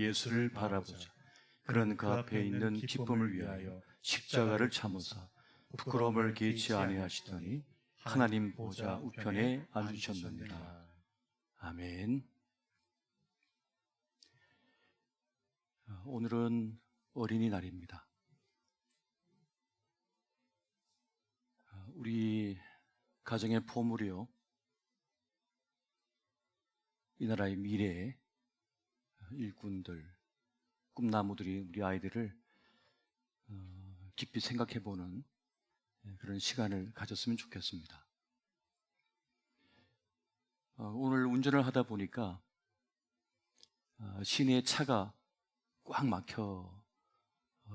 예수를 바라보자. 그는 그 앞에 있는 기쁨을 위하여 십자가를 참으사 부끄러움을 개치 아니하시더니 하나님 보좌 우편에 앉으셨느니라. 아멘. 오늘은 어린이날입니다. 우리 가정의 보물이요, 이 나라의 미래의 일꾼들, 꿈나무들이 우리 아이들을 깊이 생각해보는 그런 시간을 가졌으면 좋겠습니다. 오늘 운전을 하다 보니까 시내에 차가 꽉 막혀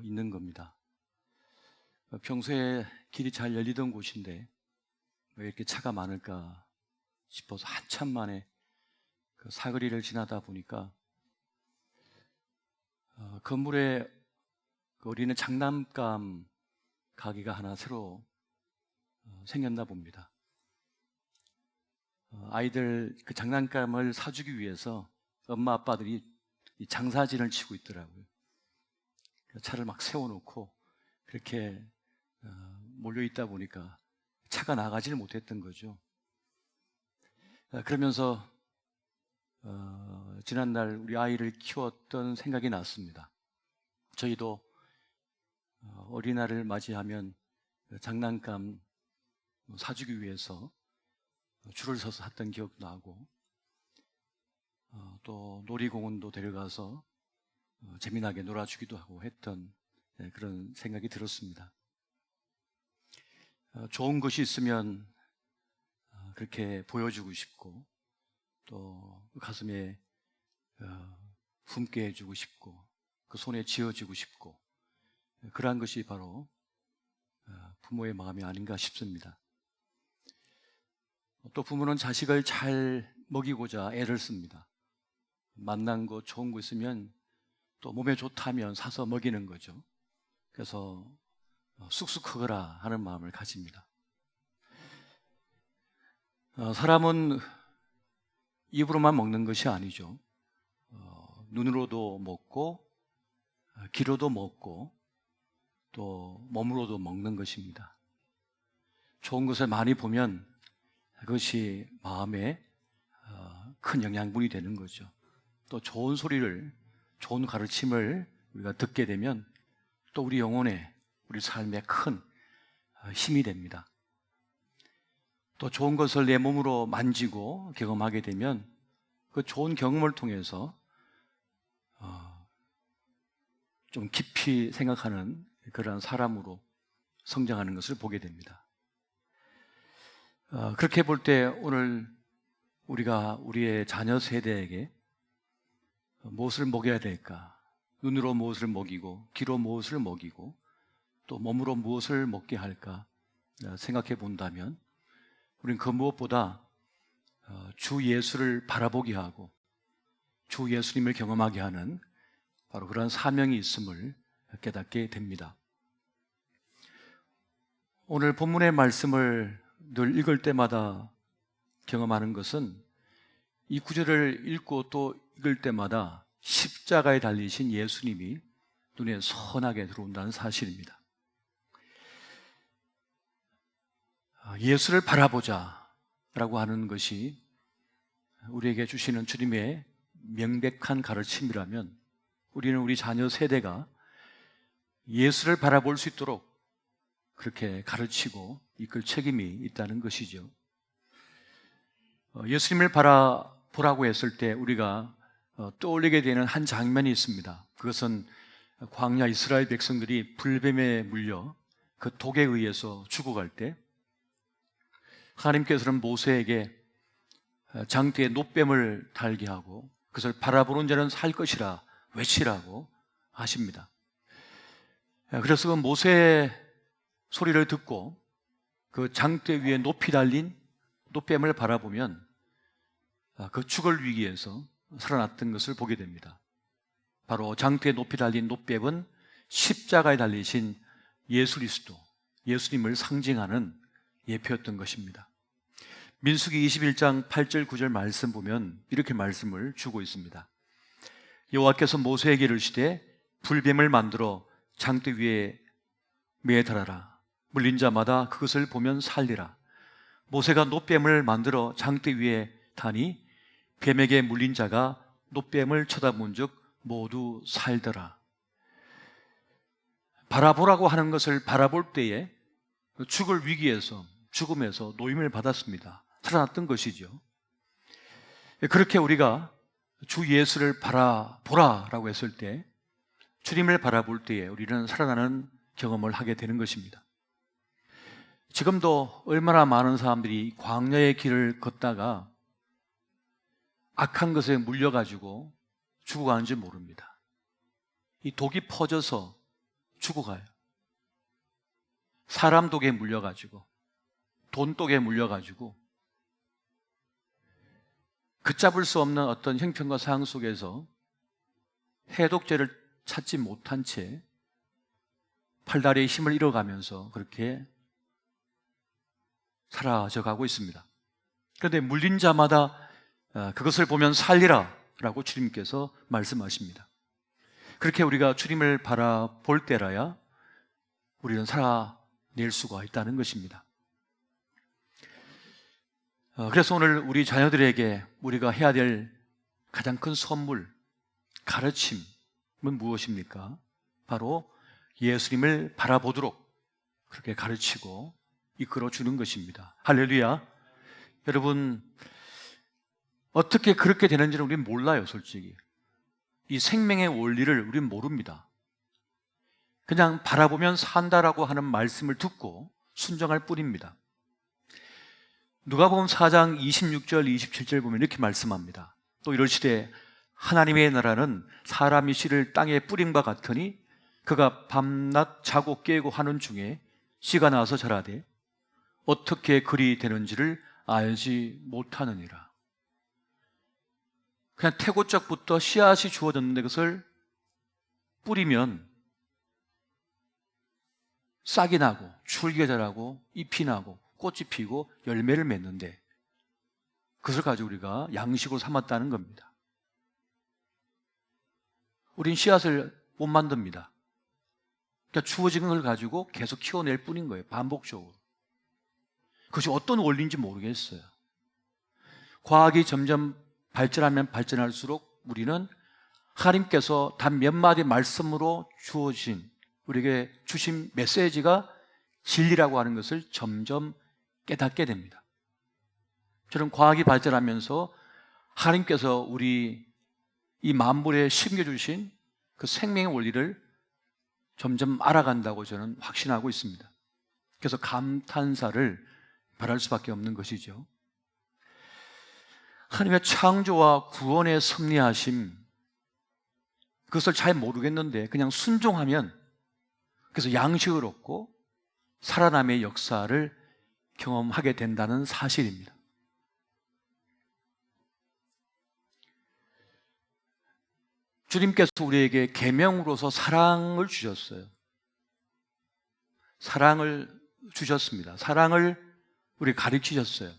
있는 겁니다. 평소에 길이 잘 열리던 곳인데 왜 이렇게 차가 많을까 싶어서 한참 만에 그 사거리를 지나다 보니까 건물에 어린애 장난감 가게가 하나 새로 생겼나 봅니다. 아이들 그 장난감을 사주기 위해서 엄마 아빠들이 이 장사진을 치고 있더라고요. 차를 막 세워놓고 그렇게 몰려있다 보니까 차가 나가지를 못했던 거죠. 그러면서 지난날 우리 아이를 키웠던 생각이 났습니다. 저희도 어린이날을 맞이하면 장난감 사주기 위해서 줄을 서서 샀던 기억도 나고, 또 놀이공원도 데려가서 재미나게 놀아주기도 하고 했던 그런 생각이 들었습니다. 좋은 것이 있으면 그렇게 보여주고 싶고, 또 가슴에 품게 해주고 싶고, 그 손에 쥐어주고 싶고, 그러한 것이 바로 부모의 마음이 아닌가 싶습니다. 또 부모는 자식을 잘 먹이고자 애를 씁니다. 맛난 거 좋은 거 있으면 또 몸에 좋다면 사서 먹이는 거죠. 그래서 쑥쑥 크거라 하는 마음을 가집니다. 사람은 입으로만 먹는 것이 아니죠. 눈으로도 먹고, 귀로도 먹고, 또 몸으로도 먹는 것입니다. 좋은 것을 많이 보면 그것이 마음에 큰 영양분이 되는 거죠. 또 좋은 소리를, 좋은 가르침을 우리가 듣게 되면 또 우리 영혼에, 우리 삶에 큰 힘이 됩니다. 또 좋은 것을 내 몸으로 만지고 경험하게 되면 그 좋은 경험을 통해서 좀 깊이 생각하는 그러한 사람으로 성장하는 것을 보게 됩니다. 그렇게 볼 때 오늘 우리가 우리의 자녀 세대에게 무엇을 먹여야 될까? 눈으로 무엇을 먹이고, 귀로 무엇을 먹이고, 또 몸으로 무엇을 먹게 할까 생각해 본다면, 우리는 그 무엇보다 주 예수를 바라보게 하고 주 예수님을 경험하게 하는 바로 그런 사명이 있음을 깨닫게 됩니다. 오늘 본문의 말씀을 늘 읽을 때마다 경험하는 것은 이 구절을 읽고 또 읽을 때마다 십자가에 달리신 예수님이 눈에 선하게 들어온다는 사실입니다. 예수를 바라보자 라고 하는 것이 우리에게 주시는 주님의 명백한 가르침이라면, 우리는 우리 자녀 세대가 예수를 바라볼 수 있도록 그렇게 가르치고 이끌 책임이 있다는 것이죠. 예수님을 바라보라고 했을 때 우리가 떠올리게 되는 한 장면이 있습니다. 그것은 광야 이스라엘 백성들이 불뱀에 물려 그 독에 의해서 죽어갈 때 하나님께서는 모세에게 장대에 놋뱀을 달게 하고 그것을 바라보는 자는 살 것이라 외치라고 하십니다. 그래서 그 모세의 소리를 듣고 그 장대 위에 높이 달린 놋뱀을 바라보면 그 죽을 위기에서 살아났던 것을 보게 됩니다. 바로 장대에 높이 달린 놋뱀은 십자가에 달리신 예수 그리스도, 예수님을 상징하는 예표였던 것입니다. 민수기 21장 8절 9절 말씀 보면 이렇게 말씀을 주고 있습니다. 여호와께서 모세에게 이르시되 불뱀을 만들어 장대 위에 매달아라. 물린 자마다 그것을 보면 살리라. 모세가 놋뱀을 만들어 장대 위에 다니 뱀에게 물린 자가 놋뱀을 쳐다본 즉 모두 살더라. 바라보라고 하는 것을 바라볼 때에 죽을 위기에서, 죽음에서 노임을 받았습니다. 살아났던 것이죠. 그렇게 우리가 주 예수를 바라보라라고 했을 때, 주님을 바라볼 때에 우리는 살아나는 경험을 하게 되는 것입니다. 지금도 얼마나 많은 사람들이 광야의 길을 걷다가 악한 것에 물려가지고 죽어가는지 모릅니다. 이 독이 퍼져서 죽어가요. 사람 독에 물려가지고, 돈 독에 물려가지고, 걷잡을 수 없는 어떤 형편과 상황 속에서 해독제를 찾지 못한 채 팔다리의 힘을 잃어가면서 그렇게 사라져 가고 있습니다. 그런데 물린 자마다 그것을 보면 살리라 라고 주님께서 말씀하십니다. 그렇게 우리가 주님을 바라볼 때라야 우리는 살아낼 수가 있다는 것입니다. 그래서 오늘 우리 자녀들에게 우리가 해야 될 가장 큰 선물, 가르침은 무엇입니까? 바로 예수님을 바라보도록 그렇게 가르치고 이끌어 주는 것입니다. 할렐루야. 여러분, 어떻게 그렇게 되는지는 우리는 몰라요, 솔직히. 이 생명의 원리를 우리는 모릅니다. 그냥 바라보면 산다라고 하는 말씀을 듣고 순종할 뿐입니다. 누가복음 4장 26절, 27절 보면 이렇게 말씀합니다. 또 이르시되 하나님의 나라는 사람이 씨를 땅에 뿌린 바 같으니 그가 밤낮 자고 깨고 하는 중에 씨가 나서 자라되 어떻게 그리 되는지를 알지 못하느니라. 그냥 태고적부터 씨앗이 주어졌는데 그것을 뿌리면 싹이 나고 줄기가 자라고 잎이 나고 꽃이 피고 열매를 맺는데 그것을 가지고 우리가 양식으로 삼았다는 겁니다. 우린 씨앗을 못 만듭니다. 그러니까 주어진 걸 가지고 계속 키워낼 뿐인 거예요. 반복적으로. 그것이 어떤 원리인지 모르겠어요. 과학이 점점 발전하면 발전할수록 우리는 하나님께서 단 몇 마디 말씀으로 주어진 우리에게 주신 메시지가 진리라고 하는 것을 점점 깨닫게 됩니다. 저는 과학이 발전하면서 하나님께서 우리 이 만물에 심겨주신 그 생명의 원리를 점점 알아간다고 저는 확신하고 있습니다. 그래서 감탄사를 바랄 수밖에 없는 것이죠. 하나님의 창조와 구원의 섭리하심, 그것을 잘 모르겠는데 그냥 순종하면 그래서 양식을 얻고 살아남의 역사를 경험하게 된다는 사실입니다. 주님께서 우리에게 계명으로서 사랑을 주셨어요. 사랑을 주셨습니다. 사랑을 우리 가르치셨어요.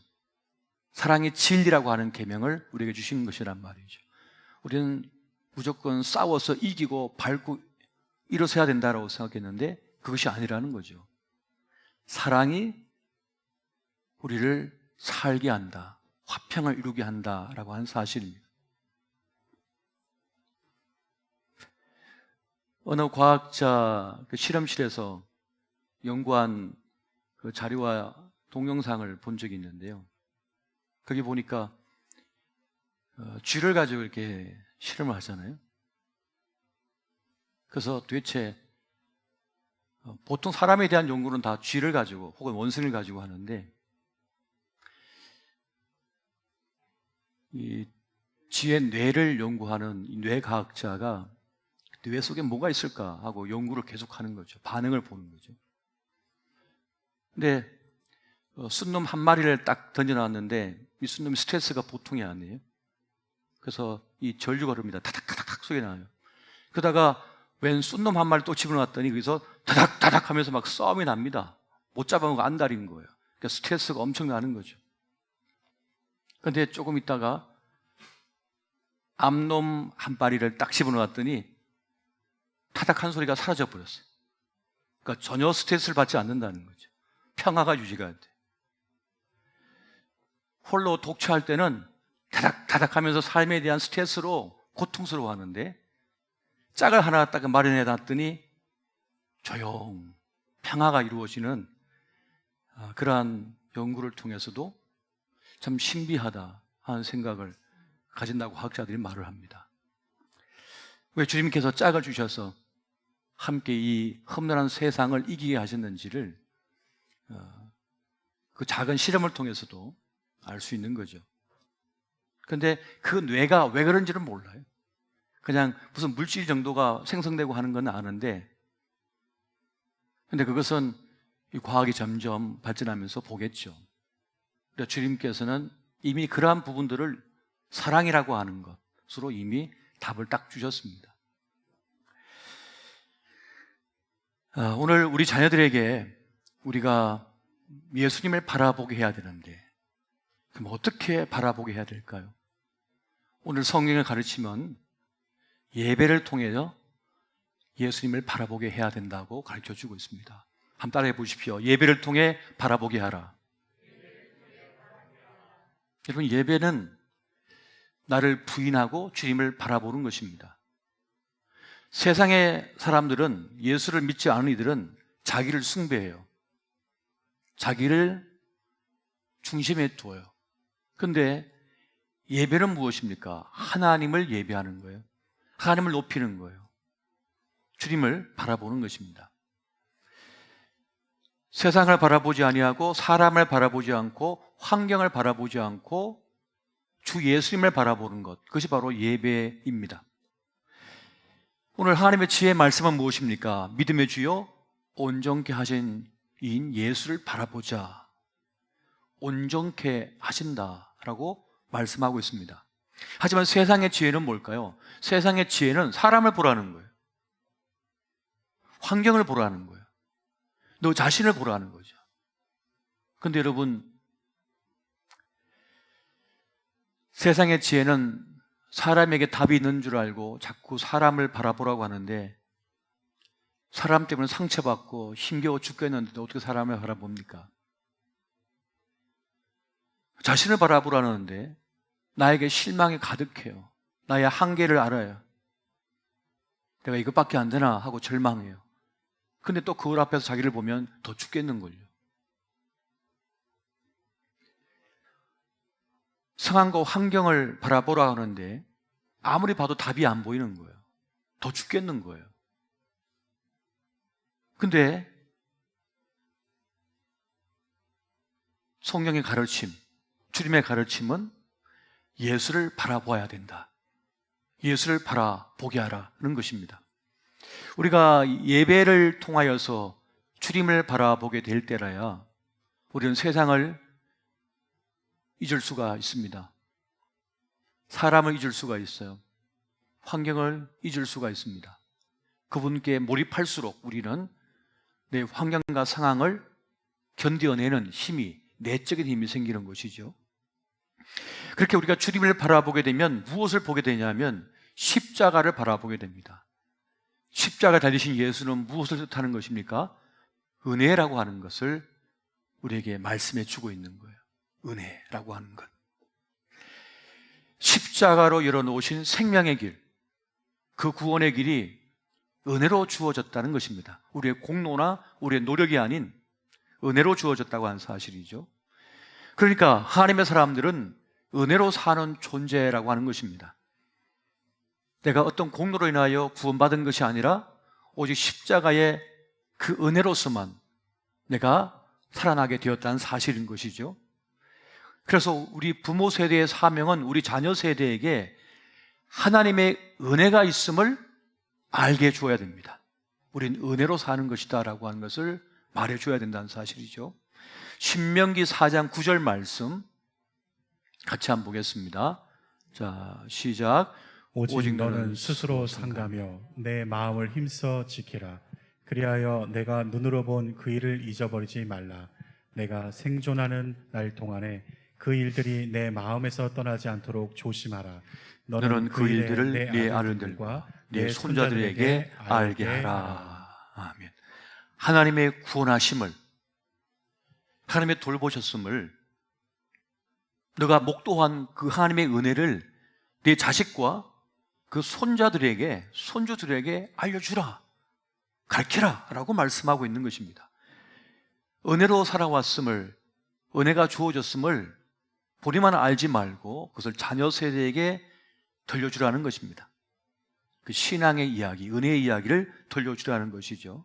사랑의 진리라고 하는 계명을 우리에게 주신 것이란 말이죠. 우리는 무조건 싸워서 이기고 밟고 일어서야 된다고 생각했는데 그것이 아니라는 거죠. 사랑이 우리를 살게 한다, 화평을 이루게 한다라고 하는 사실입니다. 어느 과학자 실험실에서 연구한 그 자료와 동영상을 본 적이 있는데요. 거기 보니까 쥐를 가지고 이렇게 실험을 하잖아요. 그래서 도대체 보통 사람에 대한 연구는 다 쥐를 가지고 혹은 원숭이를 가지고 하는데 이 쥐의 뇌를 연구하는 이 뇌과학자가 뇌 속에 뭐가 있을까 하고 연구를 계속하는 거죠. 반응을 보는 거죠. 근데 순놈 한 마리를 딱 던져놨는데 이 순놈이 스트레스가 보통이 아니에요. 그래서 이 전류가 흐릅니다. 타닥타닥 소리 나요. 그러다가 웬 순놈 한 마리 또 집어넣었더니 거기서 타닥타닥 하면서 막 싸움이 납니다. 못 잡아먹고 안달인 거예요. 그러니까 스트레스가 엄청 나는 거죠. 그런데 조금 있다가 암놈 한 마리를 딱 집어넣었더니 타닥한 소리가 사라져 버렸어요. 그러니까 전혀 스트레스를 받지 않는다는 거죠. 평화가 유지가 돼. 홀로 독처할 때는 타닥타닥 하면서 삶에 대한 스트레스로 고통스러워하는데, 짝을 하나 딱 마련해 놨더니 조용, 평화가 이루어지는 그러한 연구를 통해서도 참 신비하다 하는 생각을 가진다고 과학자들이 말을 합니다. 왜 주님께서 짝을 주셔서 함께 이 험난한 세상을 이기게 하셨는지를 그 작은 실험을 통해서도 알 수 있는 거죠. 그런데 그 뇌가 왜 그런지는 몰라요. 그냥 무슨 물질 정도가 생성되고 하는 건 아는데, 근데 그것은 이 과학이 점점 발전하면서 보겠죠. 그래서 주님께서는 이미 그러한 부분들을 사랑이라고 하는 것으로 이미 답을 딱 주셨습니다. 오늘 우리 자녀들에게 우리가 예수님을 바라보게 해야 되는데, 그럼 어떻게 바라보게 해야 될까요? 오늘 성경을 가르치면 예배를 통해서 예수님을 바라보게 해야 된다고 가르쳐주고 있습니다. 한번 따라해 보십시오. 예배를 통해 바라보게 하라. 여러분, 예배는 나를 부인하고 주님을 바라보는 것입니다. 세상의 사람들은, 예수를 믿지 않은 이들은 자기를 숭배해요. 자기를 중심에 두어요. 그런데 예배는 무엇입니까? 하나님을 예배하는 거예요. 하나님을 높이는 거예요. 주님을 바라보는 것입니다. 세상을 바라보지 아니하고, 사람을 바라보지 않고, 환경을 바라보지 않고 주 예수님을 바라보는 것, 그것이 바로 예배입니다. 오늘 하나님의 지혜의 말씀은 무엇입니까? 믿음의 주요 온전케 하신 이인 예수를 바라보자. 온전케 하신다라고 말씀하고 있습니다. 하지만 세상의 지혜는 뭘까요? 세상의 지혜는 사람을 보라는 거예요. 환경을 보라는 거예요. 너 자신을 보라는 거죠. 그런데 여러분, 세상의 지혜는 사람에게 답이 있는 줄 알고 자꾸 사람을 바라보라고 하는데, 사람 때문에 상처받고 힘겨워 죽겠는데 어떻게 사람을 바라봅니까? 자신을 바라보라는데 나에게 실망이 가득해요. 나의 한계를 알아요. 내가 이것밖에 안 되나 하고 절망해요. 근데 또 그걸 앞에서 자기를 보면 더 죽겠는걸요. 상황과 환경을 바라보라 하는데 아무리 봐도 답이 안 보이는 거예요. 더 죽겠는 거예요. 근데 성경의 가르침, 주님의 가르침은 예수를 바라보아야 된다. 예수를 바라보게 하라는 것입니다. 우리가 예배를 통하여서 주님을 바라보게 될 때라야 우리는 세상을 잊을 수가 있습니다. 사람을 잊을 수가 있어요. 환경을 잊을 수가 있습니다. 그분께 몰입할수록 우리는 내 환경과 상황을 견뎌내는 힘이, 내적인 힘이 생기는 것이죠. 그렇게 우리가 주님을 바라보게 되면 무엇을 보게 되냐면 십자가를 바라보게 됩니다. 십자가 달리신 예수는 무엇을 뜻하는 것입니까? 은혜라고 하는 것을 우리에게 말씀해 주고 있는 거예요. 은혜라고 하는 것. 십자가로 열어놓으신 생명의 길, 그 구원의 길이 은혜로 주어졌다는 것입니다. 우리의 공로나 우리의 노력이 아닌 은혜로 주어졌다고 하는 사실이죠. 그러니까 하나님의 사람들은 은혜로 사는 존재라고 하는 것입니다. 내가 어떤 공로로 인하여 구원받은 것이 아니라 오직 십자가의 그 은혜로서만 내가 살아나게 되었다는 사실인 것이죠. 그래서 우리 부모 세대의 사명은 우리 자녀 세대에게 하나님의 은혜가 있음을 알게 해줘야 됩니다. 우린 은혜로 사는 것이다 라고 하는 것을 말해줘야 된다는 사실이죠. 신명기 4장 9절 말씀 같이 한번 보겠습니다. 자, 시작. 오직 너는 스스로 상가며 내 마음을 힘써 지키라. 그리하여 내가 눈으로 본 그 일을 잊어버리지 말라. 내가 생존하는 날 동안에 그 일들이 내 마음에서 떠나지 않도록 조심하라. 너는 그 일들을 네 아들들과 네 손자들에게 알게 하라. 아멘. 하나님의 구원하심을, 하나님의 돌보셨음을, 너가 목도한 그 하나님의 은혜를 네 자식과 그 손자들에게, 손주들에게 알려주라, 가르치라 라고 말씀하고 있는 것입니다. 은혜로 살아왔음을, 은혜가 주어졌음을 본인만 알지 말고 그것을 자녀 세대에게 들려주라는 것입니다. 그 신앙의 이야기, 은혜의 이야기를 들려주라는 것이죠.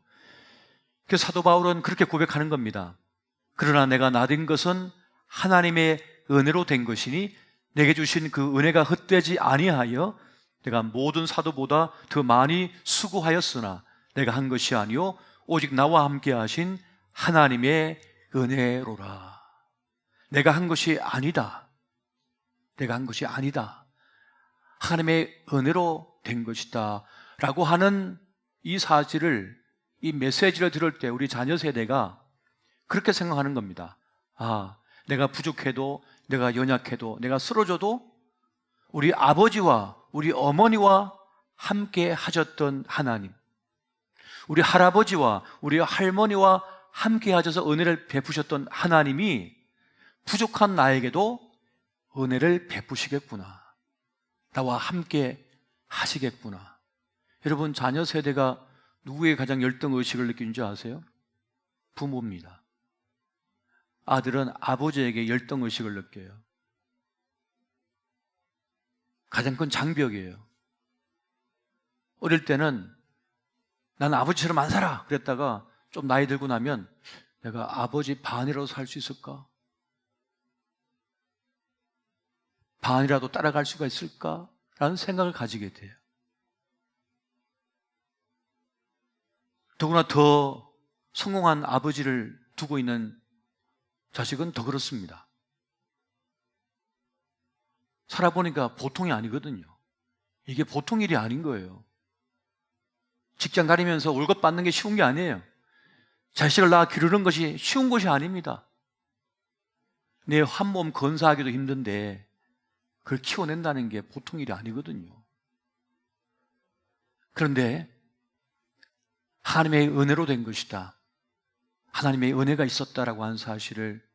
그래서 사도 바울은 그렇게 고백하는 겁니다. 그러나 내가 나된 것은 하나님의 은혜로 된 것이니 내게 주신 그 은혜가 헛되지 아니하여 내가 모든 사도보다 더 많이 수고하였으나 내가 한 것이 아니요 오직 나와 함께 하신 하나님의 은혜로라. 내가 한 것이 아니다. 내가 한 것이 아니다. 하나님의 은혜로 된 것이다 라고 하는 이 사실을, 이 메시지를 들을 때 우리 자녀 세대가 그렇게 생각하는 겁니다. 아, 내가 부족해도, 내가 연약해도, 내가 쓰러져도 우리 아버지와 우리 어머니와 함께 하셨던 하나님, 우리 할아버지와 우리 할머니와 함께 하셔서 은혜를 베푸셨던 하나님이 부족한 나에게도 은혜를 베푸시겠구나, 나와 함께 하시겠구나. 여러분, 자녀 세대가 누구의 가장 열등의식을 느끼는지 아세요? 부모입니다. 아들은 아버지에게 열등의식을 느껴요. 가장 큰 장벽이에요. 어릴 때는 나는 아버지처럼 안 살아 그랬다가 좀 나이 들고 나면 내가 아버지 반이라도 살 수 있을까? 반이라도 따라갈 수가 있을까? 라는 생각을 가지게 돼요. 더구나 더 성공한 아버지를 두고 있는 자식은 더 그렇습니다. 살아보니까 보통이 아니거든요. 이게 보통 일이 아닌 거예요. 직장 다니면서 월급 받는 게 쉬운 게 아니에요. 자식을 낳아 기르는 것이 쉬운 것이 아닙니다. 내 한 몸 건사하기도 힘든데 그걸 키워낸다는 게 보통 일이 아니거든요. 그런데 하나님의 은혜로 된 것이다, 하나님의 은혜가 있었다라고 하는 사실을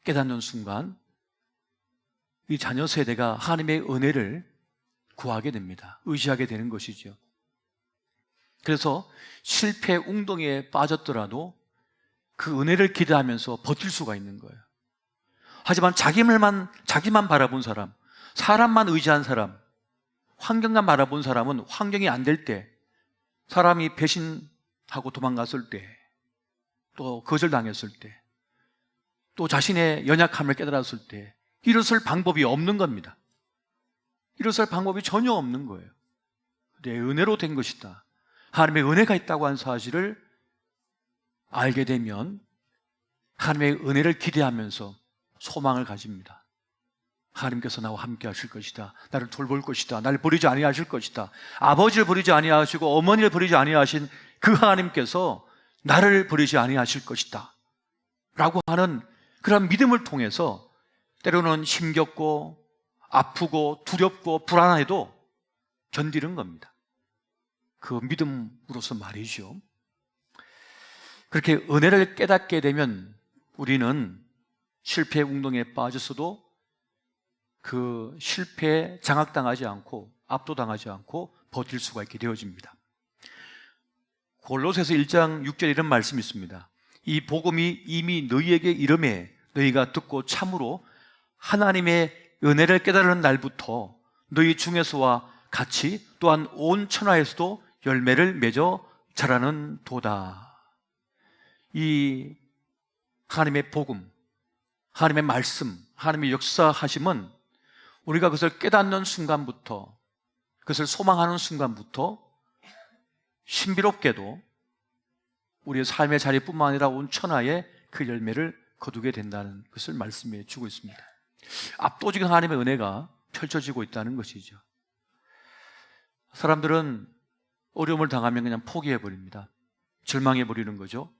깨닫는 순간 이 자녀 세대가 하나님의 은혜를 구하게 됩니다. 의지하게 되는 것이죠. 그래서 실패 웅덩이에 빠졌더라도 그 은혜를 기대하면서 버틸 수가 있는 거예요. 하지만 자기만 바라본 사람, 사람만 의지한 사람, 환경만 바라본 사람은 환경이 안 될 때, 사람이 배신하고 도망갔을 때, 또 거절당했을 때, 또 자신의 연약함을 깨달았을 때 일어설 방법이 없는 겁니다. 일어설 방법이 전혀 없는 거예요. 내 은혜로 된 것이다, 하나님의 은혜가 있다고 하는 사실을 알게 되면 하나님의 은혜를 기대하면서 소망을 가집니다. 하나님께서 나와 함께 하실 것이다, 나를 돌볼 것이다, 나를 버리지 아니하실 것이다, 아버지를 버리지 아니하시고 어머니를 버리지 아니하신 그 하나님께서 나를 버리지 아니하실 것이다 라고 하는 그런 믿음을 통해서 때로는 힘겹고 아프고 두렵고 불안해도 견디는 겁니다. 그 믿음으로서 말이죠. 그렇게 은혜를 깨닫게 되면 우리는 실패의 웅덩이에 빠졌어도 그 실패에 장악당하지 않고 압도당하지 않고 버틸 수가 있게 되어집니다. 골로새서 1장 6절에 이런 말씀이 있습니다. 이 복음이 이미 너희에게 이름에 너희가 듣고 참으로 하나님의 은혜를 깨달은 날부터 너희 중에서와 같이 또한 온 천하에서도 열매를 맺어 자라는 도다. 이 하나님의 복음, 하나님의 말씀, 하나님의 역사하심은 우리가 그것을 깨닫는 순간부터, 그것을 소망하는 순간부터 신비롭게도 우리의 삶의 자리뿐만 아니라 온 천하에 그 열매를 거두게 된다는 것을 말씀해 주고 있습니다. 압도적인 하나님의 은혜가 펼쳐지고 있다는 것이죠. 사람들은 어려움을 당하면 그냥 포기해 버립니다. 절망해 버리는 거죠.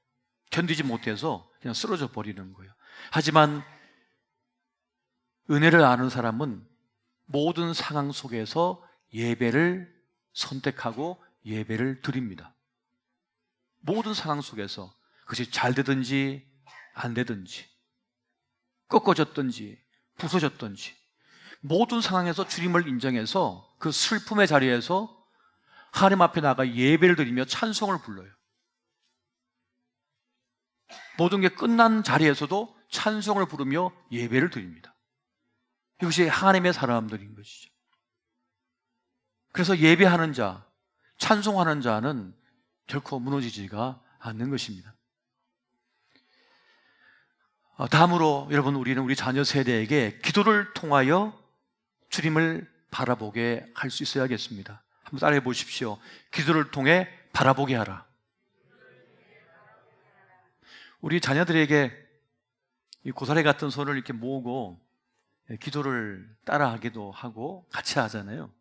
견디지 못해서 그냥 쓰러져 버리는 거예요. 하지만 은혜를 아는 사람은 모든 상황 속에서 예배를 선택하고 예배를 드립니다. 모든 상황 속에서 그것이 잘 되든지 안 되든지 꺾어졌든지 부서졌든지 모든 상황에서 주님을 인정해서 그 슬픔의 자리에서 하나님 앞에 나가 예배를 드리며 찬송을 불러요. 모든 게 끝난 자리에서도 찬송을 부르며 예배를 드립니다. 이것이 하나님의 사람들인 것이죠. 그래서 예배하는 자, 찬송하는 자는 결코 무너지지가 않는 것입니다. 다음으로 여러분, 우리는 우리 자녀 세대에게 기도를 통하여 주님을 바라보게 할 수 있어야겠습니다. 한번 따라해 보십시오. 기도를 통해 바라보게 하라. 우리 자녀들에게 이 고사리 같은 손을 이렇게 모으고 기도를 따라하기도 하고 같이 하잖아요.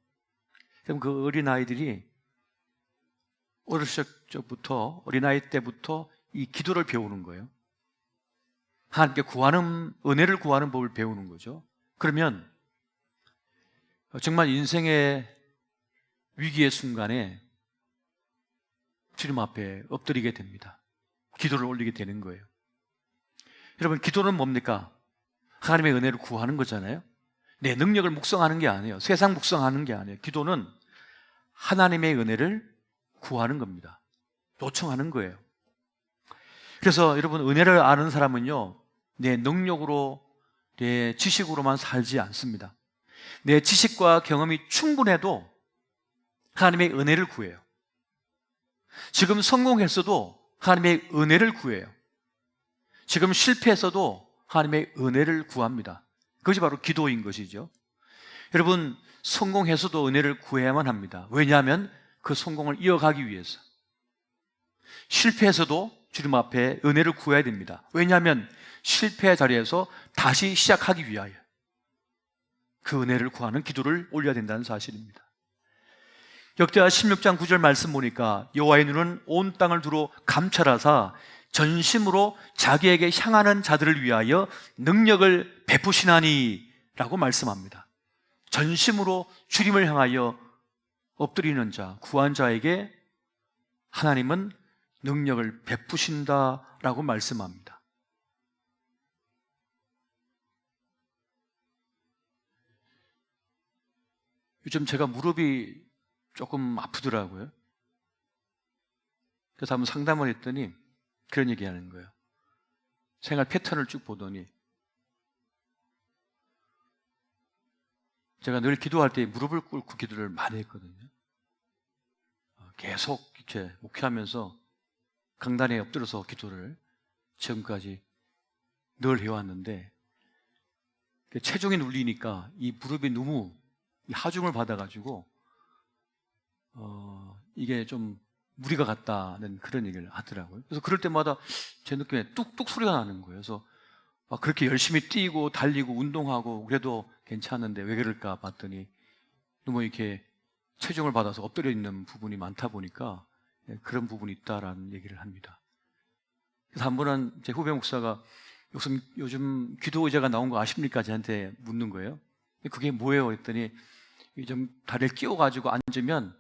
그럼 그 어린아이들이 어렸을 적부터, 어린아이 때부터 이 기도를 배우는 거예요. 하나님께 구하는, 은혜를 구하는 법을 배우는 거죠. 그러면 정말 인생의 위기의 순간에 주님 앞에 엎드리게 됩니다. 기도를 올리게 되는 거예요. 여러분, 기도는 뭡니까? 하나님의 은혜를 구하는 거잖아요. 내 능력을 묵상하는 게 아니에요. 세상 묵상하는 게 아니에요. 기도는 하나님의 은혜를 구하는 겁니다. 요청하는 거예요. 그래서 여러분, 은혜를 아는 사람은요, 내 능력으로, 내 지식으로만 살지 않습니다. 내 지식과 경험이 충분해도 하나님의 은혜를 구해요. 지금 성공했어도 하나님의 은혜를 구해요. 지금 실패했어도 하나님의 은혜를 구합니다. 그것이 바로 기도인 것이죠. 여러분, 성공해서도 은혜를 구해야만 합니다. 왜냐하면 그 성공을 이어가기 위해서. 실패해서도 주님 앞에 은혜를 구해야 됩니다. 왜냐하면 실패의 자리에서 다시 시작하기 위하여 그 은혜를 구하는 기도를 올려야 된다는 사실입니다. 역대하 16장 9절 말씀 보니까 여호와의 눈은 온 땅을 두루 감찰하사 전심으로 자기에게 향하는 자들을 위하여 능력을 베푸시나니 라고 말씀합니다. 전심으로 주님을 향하여 엎드리는 자, 구한 자에게 하나님은 능력을 베푸신다라고 말씀합니다. 요즘 제가 무릎이 조금 아프더라고요. 그래서 한번 상담을 했더니 그런 얘기 하는 거예요. 생활 패턴을 쭉 보더니 제가 늘 기도할 때 무릎을 꿇고 기도를 많이 했거든요. 계속 이렇게 목회하면서 강단에 엎드려서 기도를 지금까지 늘 해왔는데 체중이 눌리니까 이 무릎이 너무 하중을 받아가지고 이게 좀 무리가 갔다는 그런 얘기를 하더라고요. 그래서 그럴 때마다 제 느낌에 뚝뚝 소리가 나는 거예요. 그래서 그렇게 열심히 뛰고 달리고 운동하고 그래도 괜찮은데 왜 그럴까 봤더니 너무 이렇게 체중을 받아서 엎드려 있는 부분이 많다 보니까 그런 부분이 있다라는 얘기를 합니다. 그래서 한 번은 제 후배 목사가 요즘 기도 의자가 나온 거 아십니까? 저한테 묻는 거예요. 그게 뭐예요? 했더니 좀 다리를 끼워가지고 앉으면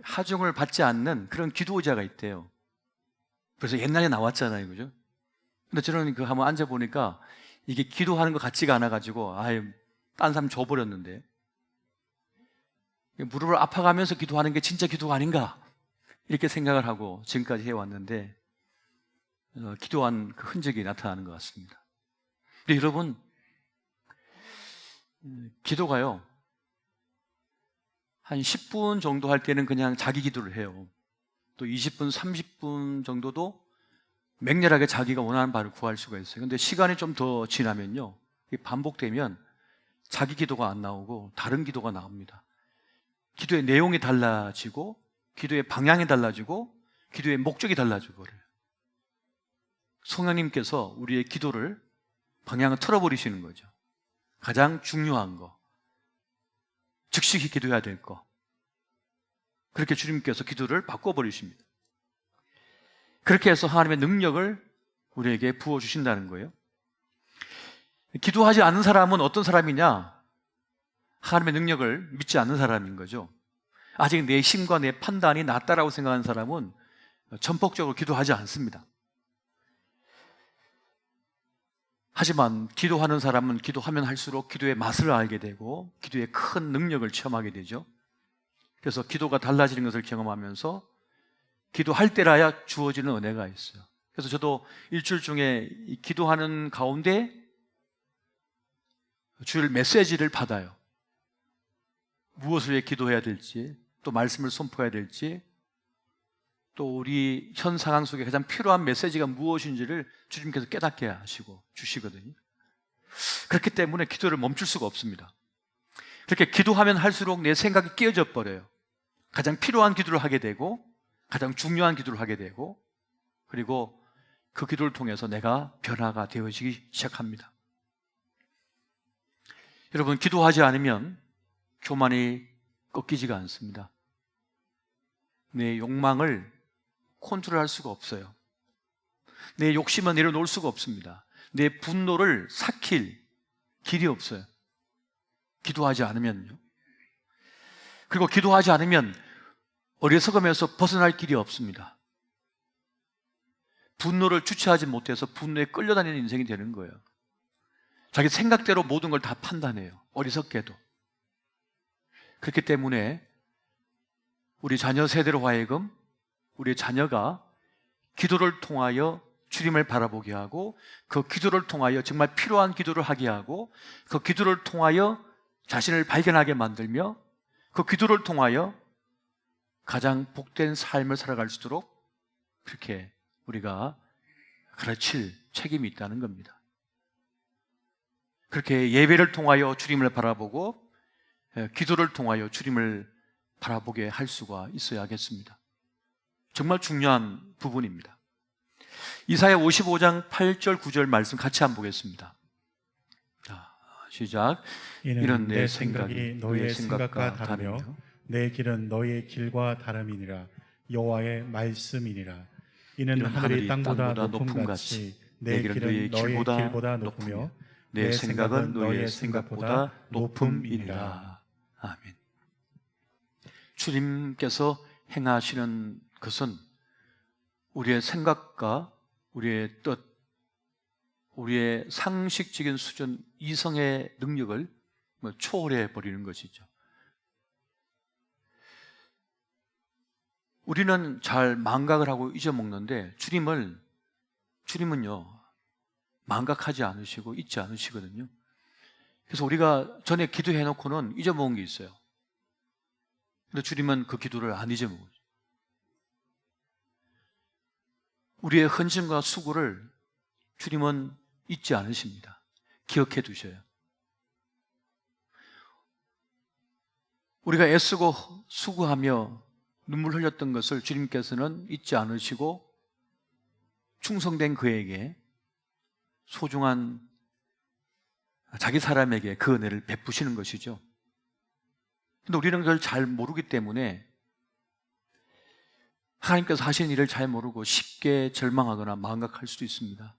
하중을 받지 않는 그런 기도 의자가 있대요. 그래서 옛날에 나왔잖아요, 그죠? 근데 저는 그 한번 앉아보니까 이게 기도하는 것 같지가 않아가지고 딴 사람 줘버렸는데 무릎을 아파가면서 기도하는 게 진짜 기도가 아닌가 이렇게 생각을 하고 지금까지 해왔는데 기도한 그 흔적이 나타나는 것 같습니다. 근데 여러분, 기도가요 한 10분 정도 할 때는 그냥 자기 기도를 해요. 또 20분, 30분 정도도 맹렬하게 자기가 원하는 바를 구할 수가 있어요. 근데 시간이 좀 더 지나면요, 반복되면 자기 기도가 안 나오고 다른 기도가 나옵니다. 기도의 내용이 달라지고 기도의 방향이 달라지고 기도의 목적이 달라지고 그래요. 성령님께서 우리의 기도를 방향을 틀어버리시는 거죠. 가장 중요한 거, 즉시 기도해야 될 거, 그렇게 주님께서 기도를 바꿔버리십니다. 그렇게 해서 하나님의 능력을 우리에게 부어주신다는 거예요. 기도하지 않는 사람은 어떤 사람이냐? 하나님의 능력을 믿지 않는 사람인 거죠. 아직 내 힘과 내 판단이 낫다라고 생각하는 사람은 전폭적으로 기도하지 않습니다. 하지만 기도하는 사람은 기도하면 할수록 기도의 맛을 알게 되고 기도의 큰 능력을 체험하게 되죠. 그래서 기도가 달라지는 것을 경험하면서 기도할 때라야 주어지는 은혜가 있어요. 그래서 저도 일주일 중에 이 기도하는 가운데 주일 메시지를 받아요. 무엇을 위해 기도해야 될지, 또 말씀을 선포해야 될지, 또 우리 현 상황 속에 가장 필요한 메시지가 무엇인지를 주님께서 깨닫게 하시고 주시거든요. 그렇기 때문에 기도를 멈출 수가 없습니다. 그렇게 기도하면 할수록 내 생각이 끼어져 버려요. 가장 필요한 기도를 하게 되고 가장 중요한 기도를 하게 되고, 그리고 그 기도를 통해서 내가 변화가 되어지기 시작합니다. 여러분, 기도하지 않으면 교만이 꺾이지가 않습니다. 내 욕망을 컨트롤할 수가 없어요. 내 욕심은 내려놓을 수가 없습니다. 내 분노를 삭힐 길이 없어요. 기도하지 않으면요. 그리고 기도하지 않으면 어리석음에서 벗어날 길이 없습니다. 분노를 주체하지 못해서 분노에 끌려다니는 인생이 되는 거예요. 자기 생각대로 모든 걸 다 판단해요. 어리석게도. 그렇기 때문에 우리 자녀 세대로 하여금 우리 자녀가 기도를 통하여 주님을 바라보게 하고, 그 기도를 통하여 정말 필요한 기도를 하게 하고, 그 기도를 통하여 자신을 발견하게 만들며, 그 기도를 통하여 가장 복된 삶을 살아갈 수 있도록 그렇게 우리가 가르칠 책임이 있다는 겁니다. 그렇게 예배를 통하여 주님을 바라보고 기도를 통하여 주님을 바라보게 할 수가 있어야겠습니다. 정말 중요한 부분입니다. 이사야 55장 8절 9절 말씀 같이 한번 보겠습니다. 자, 시작. 이는 내 생각이 너희의 생각과 다르며 내 길은 너희의 길과 다름이니라. 여호와의 말씀이니라. 이는 하늘이 땅보다 높음 같이 내 길은 너희의 길보다 높으며 내 생각은 너희의 생각보다 높음이니라. 아멘. 주님께서 행하시는 것은 우리의 생각과 우리의 뜻, 우리의 상식적인 수준 이성의 능력을 초월해 버리는 것이죠. 우리는 잘 망각을 하고 잊어먹는데 주님은요 망각하지 않으시고 잊지 않으시거든요. 그래서 우리가 전에 기도해 놓고는 잊어먹은 게 있어요. 근데 주님은 그 기도를 안 잊어먹어요. 우리의 헌신과 수고를 주님은 잊지 않으십니다. 기억해 두셔요. 우리가 애쓰고 수고하며 눈물 흘렸던 것을 주님께서는 잊지 않으시고 충성된 그에게 소중한 자기 사람에게 그 은혜를 베푸시는 것이죠. 근데 우리는 그걸 잘 모르기 때문에 하나님께서 하시는 일을 잘 모르고 쉽게 절망하거나 망각할 수도 있습니다.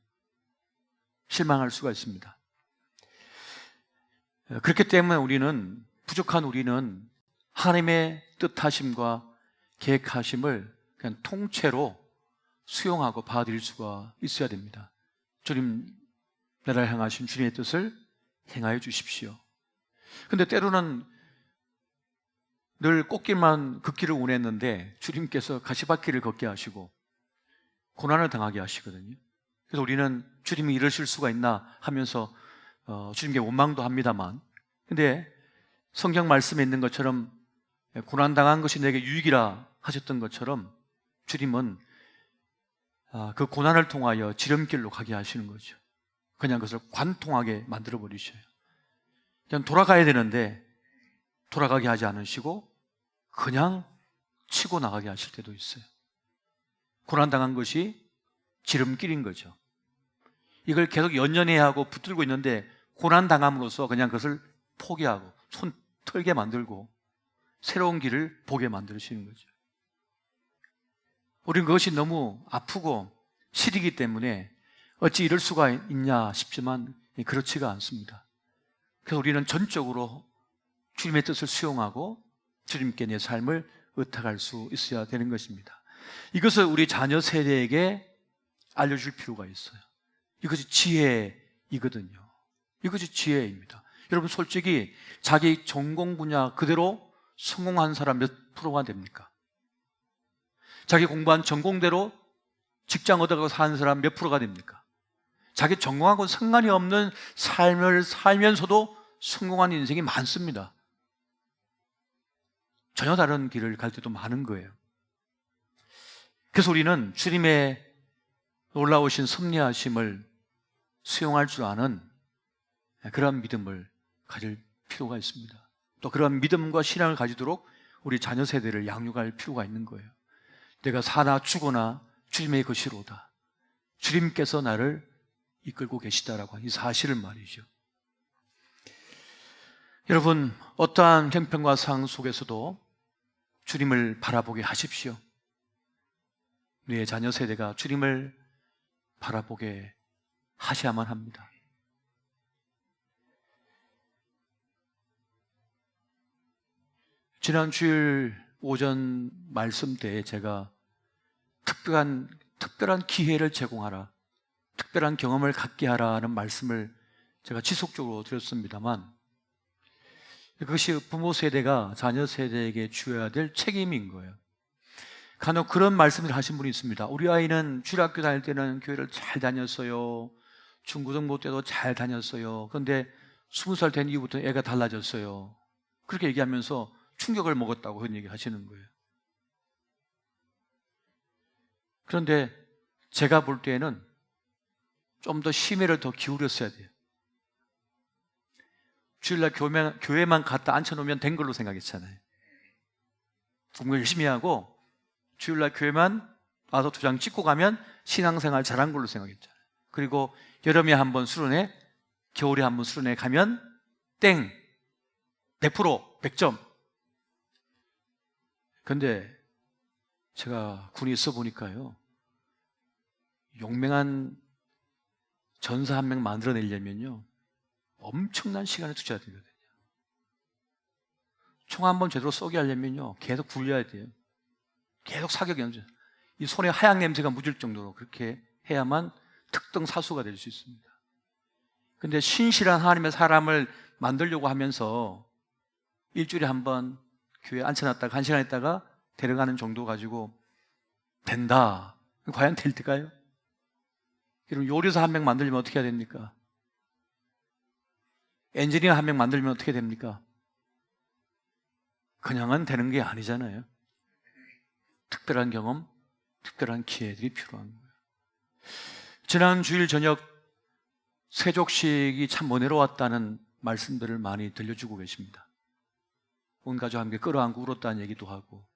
실망할 수가 있습니다. 그렇기 때문에 부족한 우리는 하나님의 뜻하심과 계획하심을 그냥 통째로 수용하고 받아들일 수가 있어야 됩니다. 주님, 나를 향하신 주님의 뜻을 행하여 주십시오. 근데 때로는 늘 꽃길만 걷기를 원했는데 주님께서 가시밭길을 걷게 하시고 고난을 당하게 하시거든요. 그래서 우리는 주님이 이러실 수가 있나 하면서 주님께 원망도 합니다만, 근데 성경 말씀에 있는 것처럼 고난당한 것이 내게 유익이라 하셨던 것처럼 주님은 그 고난을 통하여 지름길로 가게 하시는 거죠. 그냥 그것을 관통하게 만들어 버리셔요. 그냥 돌아가야 되는데 돌아가게 하지 않으시고 그냥 치고 나가게 하실 때도 있어요. 고난당한 것이 지름길인 거죠. 이걸 계속 연연해야 하고 붙들고 있는데 고난당함으로써 그냥 그것을 포기하고 손 털게 만들고 새로운 길을 보게 만드시는 거죠. 우리는 그것이 너무 아프고 시리기 때문에 어찌 이럴 수가 있냐 싶지만 그렇지가 않습니다. 그래서 우리는 전적으로 주님의 뜻을 수용하고 주님께 내 삶을 의탁할 수 있어야 되는 것입니다. 이것을 우리 자녀 세대에게 알려줄 필요가 있어요. 이것이 지혜이거든요. 이것이 지혜입니다. 여러분, 솔직히 자기 전공 분야 그대로 성공한 사람 몇 프로가 됩니까? 자기 공부한 전공대로 직장 얻어가고 사는 사람 몇 프로가 됩니까? 자기 전공하고 상관이 없는 삶을 살면서도 성공한 인생이 많습니다. 전혀 다른 길을 갈 때도 많은 거예요. 그래서 우리는 주님의 놀라우신 섭리하심을 수용할 줄 아는 그런 믿음을 가질 필요가 있습니다. 또 그런 믿음과 신앙을 가지도록 우리 자녀 세대를 양육할 필요가 있는 거예요. 내가 사나 죽거나 주님의 것이로다. 주님께서 나를 이끌고 계시다라고 하는 이 사실을 말이죠. 여러분, 어떠한 형편과 상황 속에서도 주님을 바라보게 하십시오. 우리의 자녀 세대가 주님을 바라보게 하셔야만 합니다. 지난 주일 오전 말씀 때에 제가 특별한 기회를 제공하라, 특별한 경험을 갖게 하라는 말씀을 제가 지속적으로 드렸습니다만, 그것이 부모 세대가 자녀 세대에게 주어야 될 책임인 거예요. 간혹 그런 말씀을 하신 분이 있습니다. 우리 아이는 주일학교 다닐 때는 교회를 잘 다녔어요. 중고등부 때도 잘 다녔어요. 그런데 20살 된 이후부터 애가 달라졌어요. 그렇게 얘기하면서 충격을 먹었다고 그런 얘기 하시는 거예요. 그런데 제가 볼 때에는 좀 더 심혈을 더 기울였어야 돼요. 주일날 교회만 갖다 앉혀놓으면 된 걸로 생각했잖아요. 공부 열심히 하고 주일날 교회만 와서 도장 찍고 가면 신앙생활 잘한 걸로 생각했잖아요. 그리고 여름에 한번 수련회, 겨울에 한번 수련회 가면 땡! 100%, 100점. 근데 제가 군에 있어 보니까요, 용맹한 전사 한 명 만들어내려면요 엄청난 시간을 투자해야 되거든요. 총 한 번 제대로 쏘게 하려면요 계속 굴려야 돼요. 계속 사격 연습. 이 손에 하양 냄새가 묻을 정도로 그렇게 해야만 특등 사수가 될 수 있습니다. 근데 신실한 하나님의 사람을 만들려고 하면서 일주일에 한 번 교회에 앉혀놨다가 1시간 있다가 데려가는 정도 가지고 된다. 과연 될 때까요? 그럼 요리사 한 명 만들려면 어떻게 해야 됩니까? 엔지니어 한 명 만들면 어떻게 됩니까? 그냥은 되는 게 아니잖아요. 특별한 경험, 특별한 기회들이 필요한 거예요. 지난 주일 저녁 세족식이 참 은혜로웠다는 말씀들을 많이 들려주고 계십니다. 온 가족 함께 끌어안고 울었다는 얘기도 하고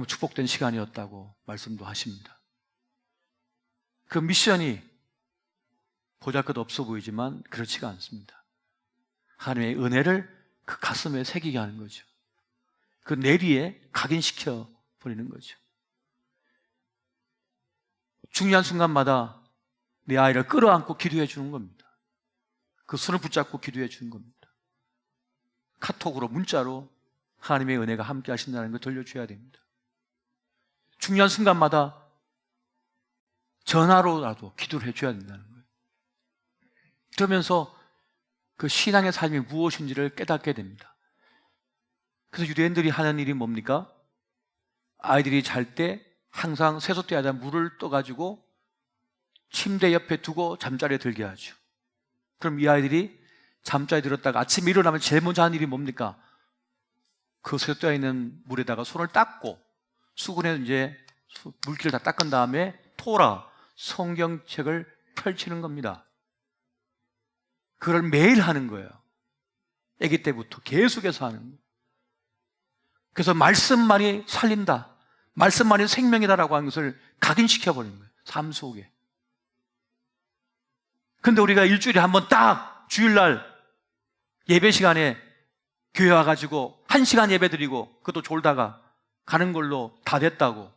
축복된 시간이었다고 말씀도 하십니다. 그 미션이 보잘것 없어 보이지만 그렇지가 않습니다. 하나님의 은혜를 그 가슴에 새기게 하는 거죠. 그 내리에 각인시켜 버리는 거죠. 중요한 순간마다 내 아이를 끌어안고 기도해 주는 겁니다. 그 손을 붙잡고 기도해 주는 겁니다. 카톡으로, 문자로 하나님의 은혜가 함께 하신다는 걸 들려줘야 됩니다. 중요한 순간마다 전화로라도 기도를 해줘야 된다는 거예요. 그러면서 그 신앙의 삶이 무엇인지를 깨닫게 됩니다. 그래서 유대인들이 하는 일이 뭡니까? 아이들이 잘 때 항상 세숫대에다 물을 떠가지고 침대 옆에 두고 잠자리에 들게 하죠. 그럼 이 아이들이 잠자리에 들었다가 아침에 일어나면 제일 먼저 하는 일이 뭡니까? 그 세숫대에 있는 물에다가 손을 닦고 수건에 이제 물기를 다 닦은 다음에 토라, 성경책을 펼치는 겁니다. 그걸 매일 하는 거예요. 아기 때부터 계속해서 하는 거예요. 그래서 말씀만이 살린다, 말씀만이 생명이다라고 하는 것을 각인시켜버리는 거예요. 삶 속에. 근데 우리가 일주일에 한 번 딱 주일날 예배 시간에 교회 와가지고 1시간 예배 드리고 그것도 졸다가 가는 걸로 다 됐다고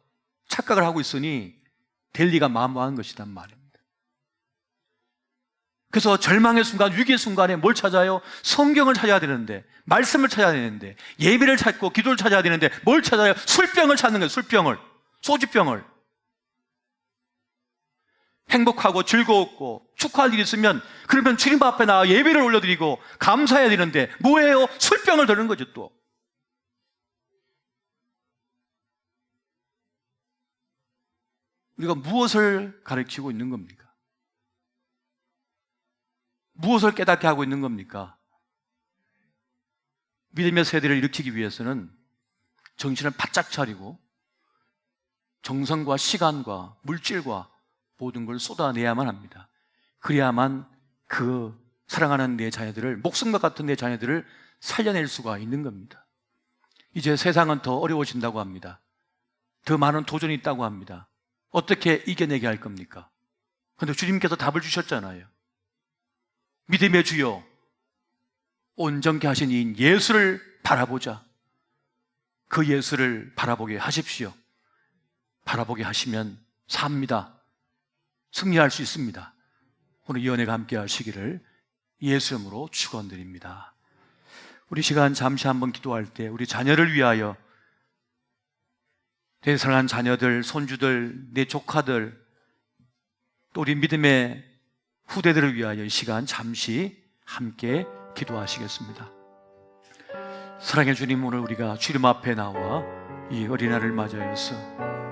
착각을 하고 있으니 될 리가 만무한 것이란 말입니다. 그래서 절망의 순간, 위기의 순간에 뭘 찾아요? 성경을 찾아야 되는데, 말씀을 찾아야 되는데, 예배를 찾고 기도를 찾아야 되는데 뭘 찾아요? 술병을 찾는 거예요. 술병을, 소주병을. 행복하고 즐거웠고 축하할 일이 있으면 그러면 주님 앞에 나와 예배를 올려드리고 감사해야 되는데 뭐예요? 술병을 드는 거죠. 또 우리가 무엇을 가르치고 있는 겁니까? 무엇을 깨닫게 하고 있는 겁니까? 믿음의 세대를 일으키기 위해서는 정신을 바짝 차리고 정성과 시간과 물질과 모든 걸 쏟아내야만 합니다. 그래야만 그 사랑하는 내 자녀들을, 목숨과 같은 내 자녀들을 살려낼 수가 있는 겁니다. 이제 세상은 더 어려워진다고 합니다. 더 많은 도전이 있다고 합니다. 어떻게 이겨내게 할 겁니까? 그런데 주님께서 답을 주셨잖아요. 믿음의 주여, 온전케 하신 이 예수를 바라보자. 그 예수를 바라보게 하십시오. 바라보게 하시면 삽니다. 승리할 수 있습니다. 오늘 이 은혜가 함께 하시기를 예수 이름으로 축원드립니다. 우리 시간 잠시 한번 기도할 때 우리 자녀를 위하여, 내 사랑하는 자녀들, 손주들, 내 조카들, 또 우리 믿음의 후대들을 위하여 이 시간 잠시 함께 기도하시겠습니다. 사랑의 주님, 오늘 우리가 주님 앞에 나와 이 어린아이를 맞이하여서